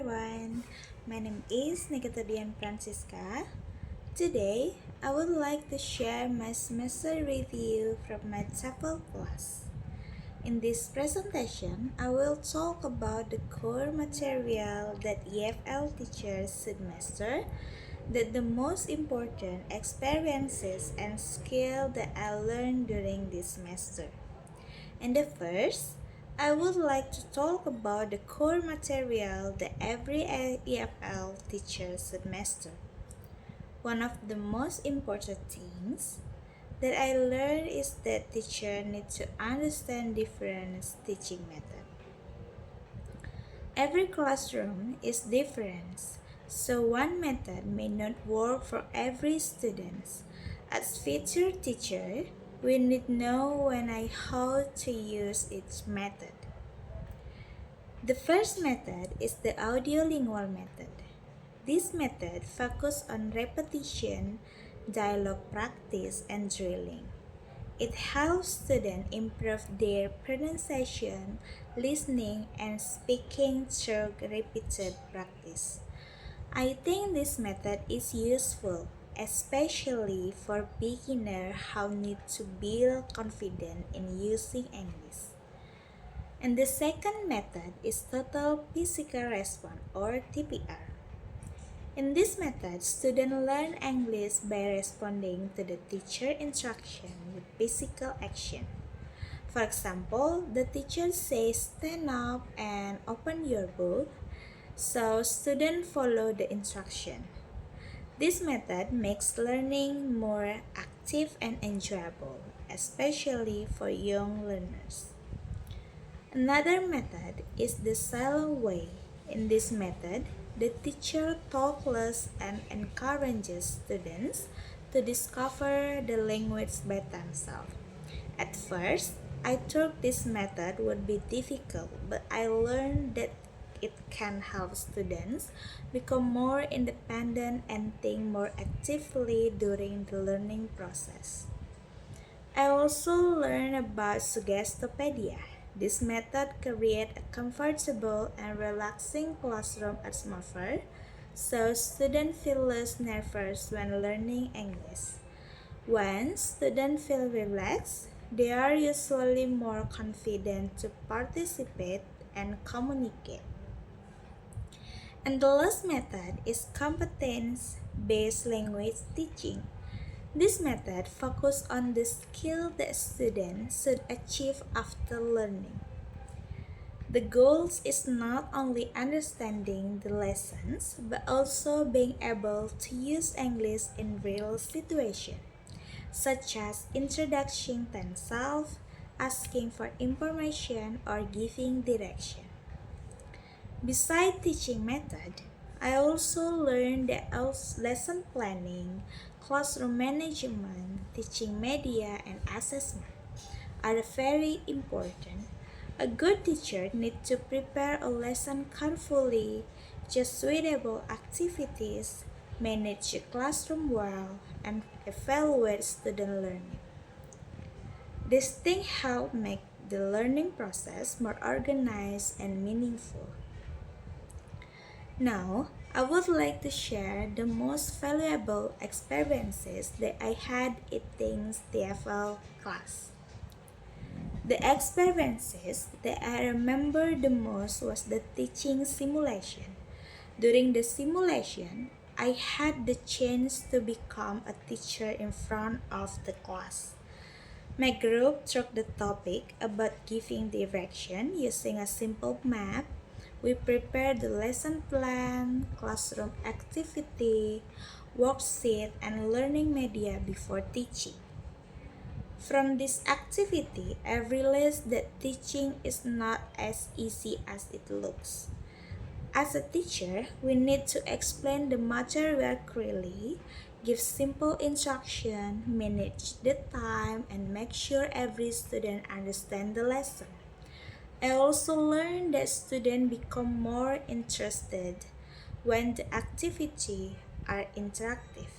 everyone, my name is Nikitadian Francisca. Today, I would like to share my semester review from my TEFL class. In this presentation, I will talk about the core material that EFL teachers should master, the most important experiences and skills that I learned during this semester. In the first, I would like to talk about the core material that every EFL teacher should master. One of the most important things that I learned is that teacher need to understand different teaching method. Every classroom is different, so one method may not work for every student. As future teacher, we need know when and how to use each method. The first method is the audiolingual method. This method focuses on repetition, dialogue practice, and drilling. It helps students improve their pronunciation, listening, and speaking through repeated practice. I think this method is useful, especially for beginners who need to build confidence in using English. And the second method is total physical response or TPR. In this method, students learn English by responding to the teacher instruction with physical action. For example, the teacher says stand up and open your book, so students follow the instruction. This method makes learning more active and enjoyable, especially for young learners. Another method is the silent way. In this method, the teacher talks less and encourages students to discover the language by themselves. At first, I thought this method would be difficult, but I learned that it can help students become more independent and think more actively during the learning process. I also learned about Suggestopedia. This method creates a comfortable and relaxing classroom atmosphere so students feel less nervous when learning English. When students feel relaxed, they are usually more confident to participate and communicate. And the last method is competence-based language teaching. This method focuses on the skill that students should achieve after learning. The goal is not only understanding the lessons, but also being able to use English in real situations, such as introducing themselves, asking for information, or giving direction. Besides teaching method, I also learned that lesson planning, classroom management, teaching media, and assessment are very important. A good teacher needs to prepare a lesson carefully, choose suitable activities, manage the classroom well, and evaluate student learning. These things help make the learning process more organized and meaningful. Now, I would like to share the most valuable experiences that I had in TEFL class. The experiences that I remember the most was the teaching simulation. During the simulation, I had the chance to become a teacher in front of the class. My group took the topic about giving direction using a simple map. We prepared the lesson plan, classroom activity, worksheet, and learning media before teaching. From this activity, I realized that teaching is not as easy as it looks. As a teacher, we need to explain the material clearly, give simple instruction, manage the time, and make sure every student understands the lesson. I also learned that students become more interested when the activities are interactive,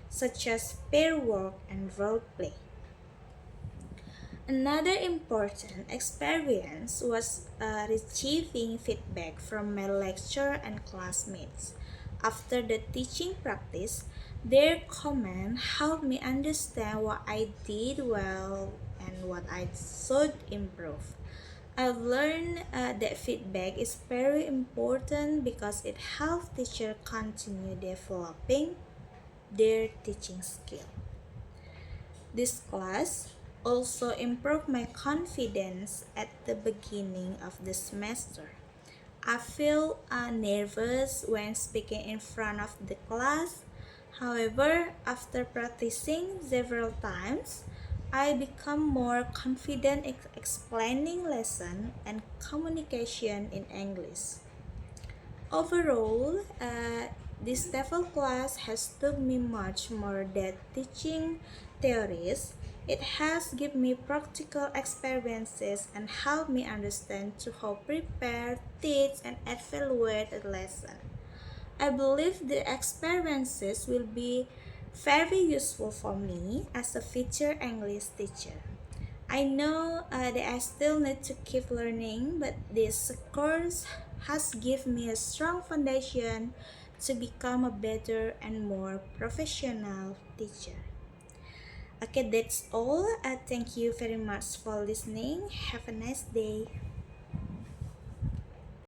such as pair work and role play. Another important experience was receiving feedback from my lecturer and classmates. After the teaching practice, their comment helped me understand what I did well and what I should improve. I've learned that feedback is very important because it helps teachers continue developing their teaching skill. This class also improved my confidence at the beginning of the semester. I feel nervous when speaking in front of the class. However, after practicing several times, I become more confident explaining lesson and communication in English. Overall, this TEFL class has taught me much more than teaching theories. It has given me practical experiences and helped me understand to how prepare, teach, and evaluate a lesson. I believe the experiences will be very useful for me as a future English teacher. I know that I still need to keep learning, but this course has given me a strong foundation to become a better and more professional teacher. Okay, that's all. Thank you very much for listening. Have a nice day.